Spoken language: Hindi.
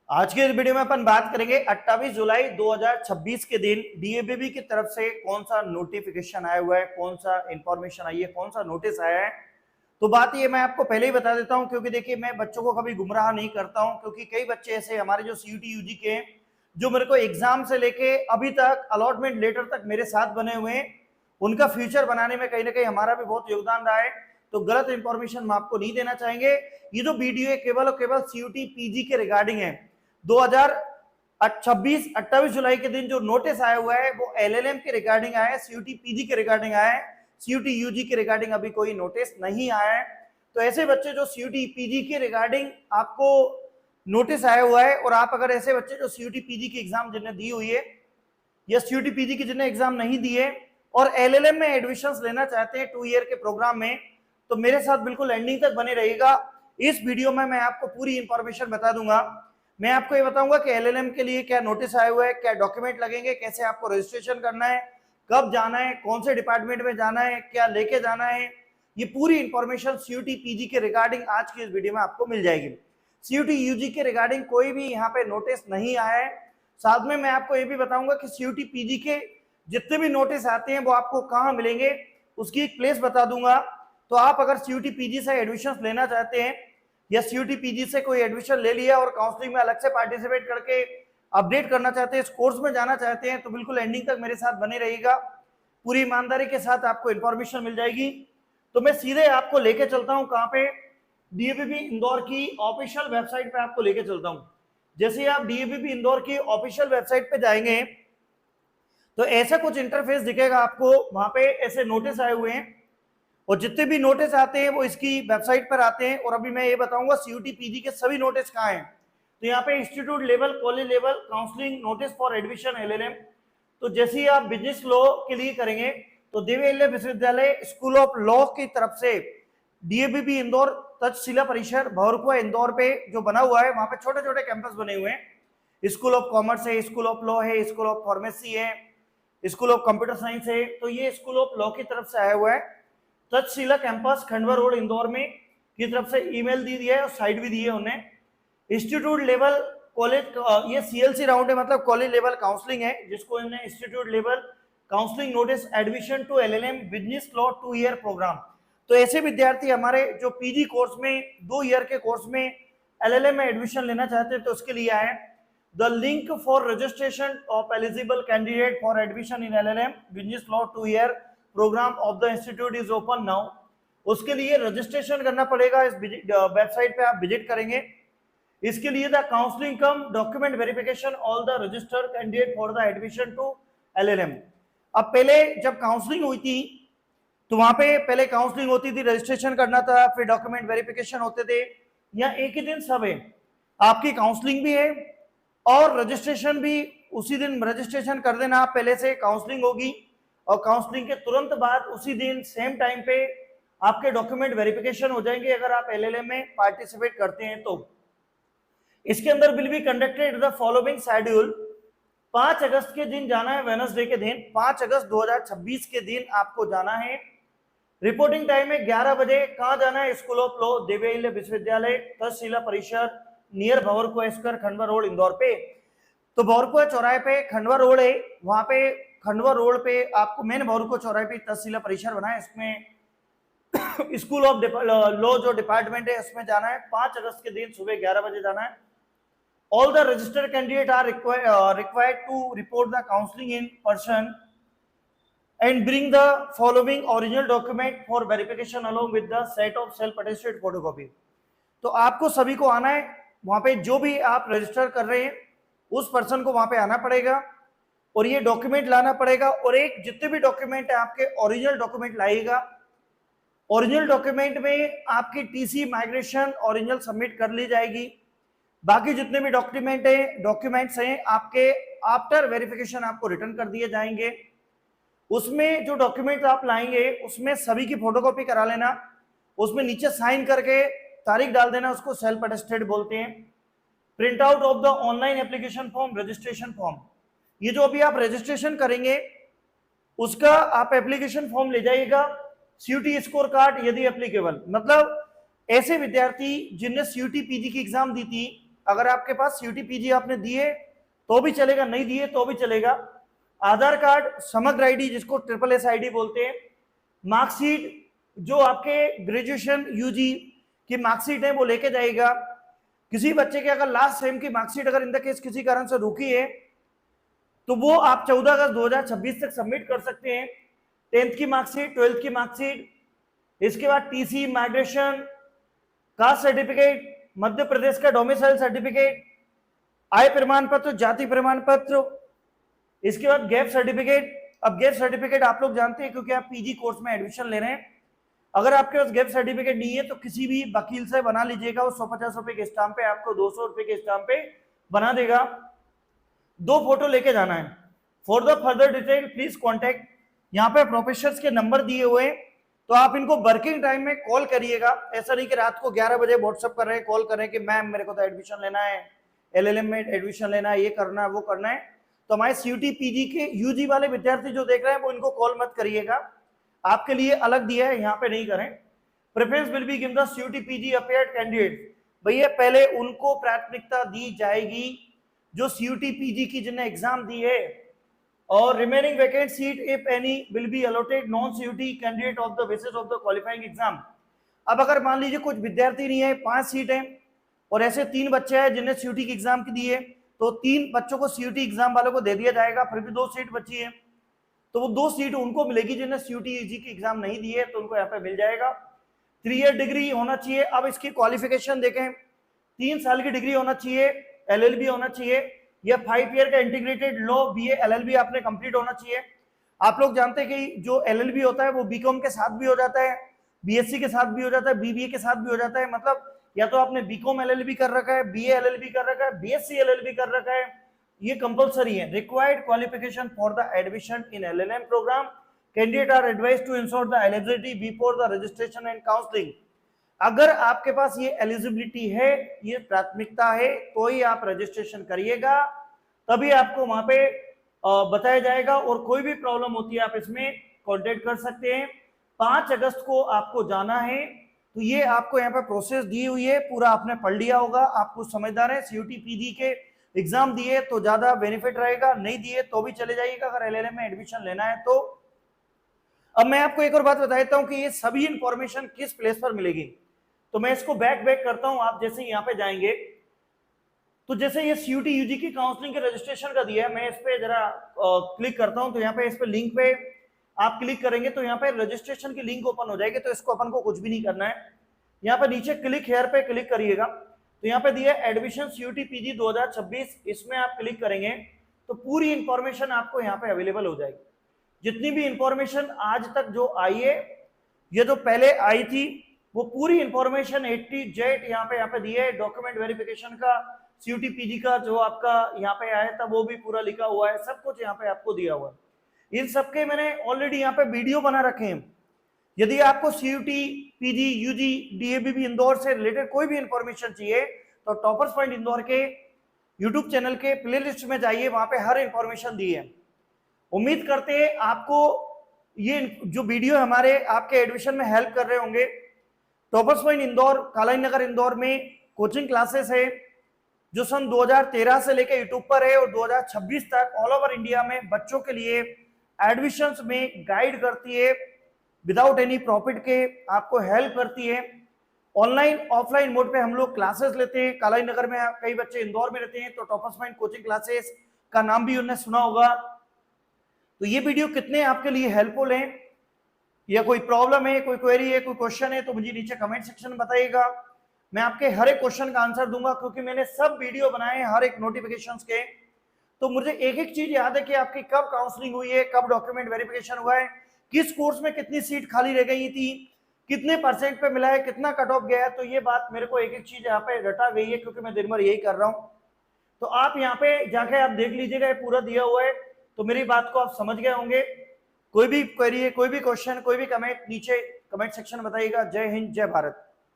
आज के इस वीडियो में अपन बात करेंगे 28 जुलाई 2026 के दिन डीएबीबी की तरफ से कौन सा नोटिफिकेशन आया हुआ है, कौन सा इंफॉर्मेशन आई है, कौन सा नोटिस आया है। तो बात ये मैं आपको पहले ही बता देता हूं, क्योंकि देखिए मैं बच्चों को कभी गुमराह नहीं करता हूं, क्योंकि कई बच्चे ऐसे हमारे जो सीयूटी यूजी के हैं, जो मेरे को एग्जाम से लेके अभी तक अलॉटमेंट लेटर तक मेरे साथ बने हुए हैं, उनका फ्यूचर बनाने में कहीं ना कहीं हमारा भी बहुत योगदान रहा है। तो गलत इंफॉर्मेशन हम आपको नहीं देना चाहेंगे। ये जो वीडियो है केवल और केवल सीयूटी पीजी के रिगार्डिंग है। 2026 28 जुलाई के दिन जो नोटिस आया हुआ है वो एलएलएम के रिगार्डिंग आया है, सीयूटी पीजी के रिगार्डिंग आया है। सीयूटी यूजी के रिगार्डिंग अभी कोई नोटिस नहीं आया है। तो ऐसे बच्चे जो सीयूटी पीजी के रिगार्डिंग आपको नोटिस आया हुआ है, और आप अगर ऐसे बच्चे जो सीयूटी पीजी की एग्जाम जिन्हें दी हुई है या सीयूटी पीजी की जिन्हें एग्जाम नहीं दिए और एलएलएम में एडमिशंस लेना चाहते हैं 2 ईयर के प्रोग्राम में, तो मेरे साथ बिल्कुल एंडिंग तक बने रहिएगा। इस वीडियो में मैं आपको पूरी इंफॉर्मेशन बता दूंगा। मैं आपको ये बताऊंगा कि एलएलएम के लिए क्या नोटिस आया हुआ है, क्या डॉक्यूमेंट लगेंगे, कैसे आपको रजिस्ट्रेशन करना है, कब जाना है, कौन से डिपार्टमेंट में जाना है, क्या लेके जाना है। ये पूरी इंफॉर्मेशन सीयूटी पीजी के रिगार्डिंग आज की इस वीडियो में आपको मिल जाएगी। सीयूटी यूजी के रिगार्डिंग कोई भी यहाँ पे नोटिस नहीं आया है। साथ में मैं आपको ये भी बताऊंगा कि सीयूटी पीजी के जितने भी नोटिस आते हैं वो आपको कहाँ मिलेंगे, उसकी एक प्लेस बता दूंगा। तो आप अगर सीयूटी पीजी से एडमिशन लेना चाहते हैं या सीयूटी पीजी से कोई एडमिशन ले लिया और काउंसलिंग में अलग से पार्टिसिपेट करके अपडेट करना चाहते हैं, इस कोर्स में जाना चाहते हैं, तो बिल्कुल एंडिंग तक मेरे साथ बने रहिएगा। पूरी ईमानदारी के साथ आपको इंफॉर्मेशन मिल जाएगी। तो मैं सीधे आपको लेके चलता हूं कहां पे, डीएबीबी इंदौर की ऑफिशियल वेबसाइट पे आपको लेके चलता हूं। जैसे ही आप डीएबीबी इंदौर की ऑफिशियल वेबसाइट पे जाएंगे तो ऐसा कुछ इंटरफेस दिखेगा आपको। वहां पे ऐसे नोटिस आए हुए हैं और जितने भी नोटिस आते हैं वो इसकी वेबसाइट पर आते हैं। और अभी मैं ये बताऊंगा सीयूटी पीजी के सभी नोटिस कहाँ हैं। तो यहाँ पे institute level, college level, counselling notice for admission LLM. तो जैसे ही आप बिजनेस लॉ के लिए करेंगे तो देवी विश्वविद्यालय स्कूल ऑफ लॉ की तरफ से डीएबीबी इंदौर तक्षशिला परिसर भौरकुआ इंदौर पे जो बना हुआ है, वहां पे छोटे छोटे कैंपस बने हुए हैं। स्कूल ऑफ कॉमर्स है, स्कूल ऑफ लॉ है, स्कूल ऑफ फार्मेसी है, स्कूल ऑफ कंप्यूटर साइंस है। तो ये स्कूल ऑफ लॉ की तरफ से आया हुआ है। तक्षशिला कैंपस खंडवा रोड इंदौर में की तरफ से ईमेल दी है और साइट भी दी है उन्हें। इंस्टीट्यूट लेवल कॉलेज, ये सीएलसी राउंड है, मतलब कॉलेज लेवल काउंसलिंग है, जिसको इन्हें institute level counselling notice admission to LLM business law 2 year programme. तो ऐसे विद्यार्थी हमारे जो पीजी कोर्स में 2 ईयर के कोर्स में एलएलएम में एडमिशन लेना चाहते हैं तो उसके लिए आए। The link for registration of eligible candidate for admission in LLM business law 2 year programme of the institute is open now. उसके लिए रजिस्ट्रेशन करना पड़ेगा। इस वेबसाइट पे आप विजिट करेंगे। इसके लिए the counselling cum document verification all the registered candidate for the admission to LLM. अब पहले जब काउंसलिंग हुई थी तो वहां पे पहले काउंसलिंग होती थी, रजिस्ट्रेशन करना था, फिर डॉक्यूमेंट वेरिफिकेशन होते थे। या एक ही दिन सब है, आपकी काउंसलिंग भी है और रजिस्ट्रेशन भी। उसी दिन रजिस्ट्रेशन कर देना आप पहले से, काउंसलिंग होगी और काउंसलिंग के तुरंत बाद उसी दिन सेम टाइम पे आपके डॉक्यूमेंट वेरिफिकेशन हो जाएंगे अगर आप एलएलएम में पार्टिसिपेट करते हैं तो। इसके अंदर will be conducted the following schedule. 5 अगस्त के दिन जाना है, वेडनेसडे के दिन 5 अगस्त 2026 के दिन आपको जाना है। रिपोर्टिंग टाइम है 11 बजे। कहां जाना है? स्कूल ऑफ लॉ देवी विश्वविद्यालय तक्षशिला परिसर near Bhanwarkuan square Khandwa road Indore पे। तो भंवरकुआ चौराहे पे खंडवा रोड है, वहां पे खंडवा रोड पे आपको मेन भंवरकुआ चौराहे पे तहसील परिसर बना है, इसमें स्कूल ऑफ लॉ जो डिपार्टमेंट है उसमें जाना है। 5 अगस्त के दिन सुबह 11 बजे जाना है। All the registered candidate are required to report the counselling in person and bring the following original document for verification along with the set of self attested photocopy. तो आपको सभी को आना है वहां पे, जो भी आप रजिस्टर कर रहे हैं उस पर्सन को वहां पे आना पड़ेगा और ये डॉक्यूमेंट लाना पड़ेगा। और एक जितने भी डॉक्यूमेंट है आपके ओरिजिनल डॉक्यूमेंट लाइएगा। ओरिजिनल डॉक्यूमेंट में आपकी टीसी माइग्रेशन ओरिजिनल सबमिट कर ली जाएगी। बाकी जितने भी डॉक्यूमेंट्स हैं आपके आफ्टर वेरिफिकेशन आपको रिटर्न कर दिए जाएंगे। उसमें जो डॉक्यूमेंट आप लाएंगे उसमें सभी की फोटोकॉपी करा लेना, उसमें नीचे साइन करके तारीख डाल देना, उसको सेल्फ अटेस्टेड बोलते हैं। Print out of the online application form, registration form, ये जो अभी आप रजिस्ट्रेशन करेंगे उसका आप एप्लीकेशन फॉर्म ले जाइएगा। सीयूटी स्कोर कार्ड यदि एप्लीकेबल, मतलब ऐसे विद्यार्थी जिनने सीयूटी पीजी की एग्जाम दी थी अगर आपके पास CUT PG आपने दिए तो भी चलेगा, नहीं दिए तो भी चलेगा। आधार कार्ड, समग्र आईडी जिसको SSS बोलते हैं, मार्कशीट जो आपके ग्रेजुएशन UG की मार्कशीट है वो लेके जाएगा। किसी बच्चे के अगर लास्ट सेम की मार्कशीट अगर इन द केस किसी कारण से रुकी है तो वो आप 14 अगस्त 2026 तक सबमिट कर सकते हैं। 10th की मार्कशीट, 12th की मार्कशीट, इसके बाद TC, migration, caste certificate, Madhya Pradesh का डोमिसाइल सर्टिफिकेट, आय प्रमाण पत्र, जाति प्रमाण पत्र, इसके बाद गैप सर्टिफिकेट। अब गैप सर्टिफिकेट आप लोग जानते हैं क्योंकि आप PG कोर्स में एडमिशन ले रहे हैं। अगर आपके पास गैप सर्टिफिकेट नहीं है तो किसी भी वकील से बना लीजिएगा, वो 150 रुपए के स्टाम्प पे आपको 200 रुपए के स्टाम्प पे बना देगा। 2 फोटो लेके जाना है। For the further detail please contact, यहाँ पे प्रोफेसर्स के नंबर दिए हुए हैं, तो आप इनको वर्किंग टाइम में कॉल करिएगा। ऐसा नहीं कि रात को 11 बजे व्हाट्सअप कर रहे हैं, कॉल कर रहे हैं कि मैम मेरे को तो एडमिशन लेना है, LLM में एडमिशन लेना है, ये करना है, वो करना है। तो हमारे CUT PG के UG वाले विद्यार्थी जो देख रहे हैं वो इनको कॉल मत करिएगा, आपके लिए अलग दिया है, यहाँ पे नहीं करें। Preference will be given the CUT PG appeared candidate, भैया पहले उनको प्राथमिकता दी जाएगी जो CUT PG की जिन्हें एग्जाम दी है, और remaining vacant seat if any will be allotted non CUT candidate of the basis of the qualifying exam. अब अगर मान लीजिए कुछ विद्यार्थी नहीं है, 5 सीट है और ऐसे 3 बच्चे हैं जिन्हें CUT की एग्जाम की दी है, तो 3 बच्चों को CUT एग्जाम वालों को दे दिया जाएगा, फिर भी 2 सीट बची है तो वो 2 सीट उनको मिलेगी जिन्हें CUT UG की एग्जाम नहीं दी है, तो उनको यहाँ पे मिल जाएगा। 3 ईयर डिग्री होना चाहिए। अब इसकी क्वालिफिकेशन देखें, 3 साल की डिग्री होना चाहिए, LLB होना चाहिए, या 5 ईयर का इंटीग्रेटेड लॉ BA LLB आपने कंप्लीट होना चाहिए। आप लोग जानते हैं कि जो LLB होता है वो BCom के साथ भी हो जाता है, BSc के साथ भी हो जाता है, BBA के साथ भी हो जाता है। मतलब या तो आपने BCom LLB कर रखा है, BA LLB कर रखा है, BSc LLB कर रखा है, ये कंपलसरी है। Required qualification for the admission in LLM programme, candidate are advised to ensure the eligibility before the registration and counselling. अगर आपके पास ये एलिजिबिलिटी है, ये प्राथमिकता है, तो ही आप रजिस्ट्रेशन करिएगा, तभी आपको वहां पे बताया जाएगा। और कोई भी प्रॉब्लम होती है आप इसमें कांटेक्ट कर सकते हैं। 5 अगस्त को आपको जाना है, तो ये आपको यहाँ पे प्रोसेस दी हुई है, पूरा आपने पढ़ लिया होगा, आपको समझदार है। CUT PG के एग्जाम दिए तो ज्यादा बेनिफिट रहेगा, नहीं दिए तो भी चले जाइएगा अगर LLM में एडमिशन लेना है तो। अब मैं आपको एक और बात बता देता हूँ कि ये सभी इंफॉर्मेशन किस प्लेस पर मिलेगी, तो मैं इसको बैक करता हूं। आप जैसे यहाँ पे जाएंगे तो जैसे ये CUT UG की काउंसलिंग के रजिस्ट्रेशन का दिया है, मैं इस पे जरा क्लिक करता हूं, तो यहाँ पे इस पे लिंक पे आप क्लिक करेंगे तो यहाँ पे रजिस्ट्रेशन की लिंक ओपन हो जाएगी। तो इसको अपन को कुछ भी नहीं करना है, यहाँ पे नीचे क्लिक हेयर पे क्लिक करिएगा, तो यहाँ पे दिया है एडमिशन CUT PG 2026, इसमें आप क्लिक करेंगे तो पूरी इंफॉर्मेशन आपको यहाँ पे अवेलेबल हो जाएगी। जितनी भी इंफॉर्मेशन आज तक जो आई है, ये जो पहले आई थी, वो पूरी इंफॉर्मेशन A to Z यहाँ पे दिए है। डॉक्यूमेंट वेरिफिकेशन का, CUT PG का जो आपका यहाँ पे आया था वो भी पूरा लिखा हुआ है, सब कुछ यहाँ पे आपको दिया हुआ है। इन सबके मैंने ऑलरेडी यहाँ पे वीडियो बना रखे हैं। यदि आपको CUT PG UG DABB Indore से रिलेटेड कोई भी इंफॉर्मेशन चाहिए तो टॉपर्स पॉइंट इंदौर के यूट्यूब चैनल के प्लेलिस्ट में जाइए, वहां पे हर इंफॉर्मेशन दी है। उम्मीद करते हैं आपको ये जो वीडियो हमारे आपके एडमिशन में हेल्प कर रहे होंगे। टॉपर्स पॉइंट इंदौर, कालाई नगर इंदौर में कोचिंग क्लासेस है जो सन 2013 से लेकर यूट्यूब पर है और 2026 तक ऑल ओवर इंडिया में बच्चों के लिए एडमिशंस में गाइड करती है, विदाउट एनी प्रॉफिट के आपको हेल्प करती है। ऑनलाइन ऑफलाइन मोड पे हम लोग क्लासेस लेते हैं। कालाई नगर में कई बच्चे इंदौर में रहते हैं तो टॉपर्स पॉइंट कोचिंग क्लासेस का नाम भी उन्हें सुना होगा। तो ये वीडियो कितने आपके लिए हेल्पफुल है, या कोई प्रॉब्लम है, कोई क्वेरी है, कोई क्वेश्चन है, तो मुझे नीचे कमेंट सेक्शन में बताइएगा। मैं आपके हर एक क्वेश्चन का आंसर दूंगा, क्योंकि मैंने सब वीडियो बनाए हैं हर एक नोटिफिकेशंस के। तो मुझे एक एक चीज याद है कि आपकी कब काउंसलिंग हुई है, कब डॉक्यूमेंट वेरिफिकेशन हुआ है, किस कोर्स में कितनी सीट खाली रह गई थी, कितने परसेंट पे मिला है, कितना कट ऑफ गया है। तो ये बात मेरे को एक एक चीज यहाँ पे रटा गई है, क्योंकि मैं दिन भर यही कर रहा हूँ। तो आप यहाँ पे जाके आप देख लीजिएगा, ये पूरा दिया हुआ है, तो मेरी बात को आप समझ गए होंगे। कोई भी क्वेरी है, कोई भी क्वेश्चन, कोई भी कमेंट नीचे कमेंट सेक्शन में बताइएगा। जय हिंद, जय भारत।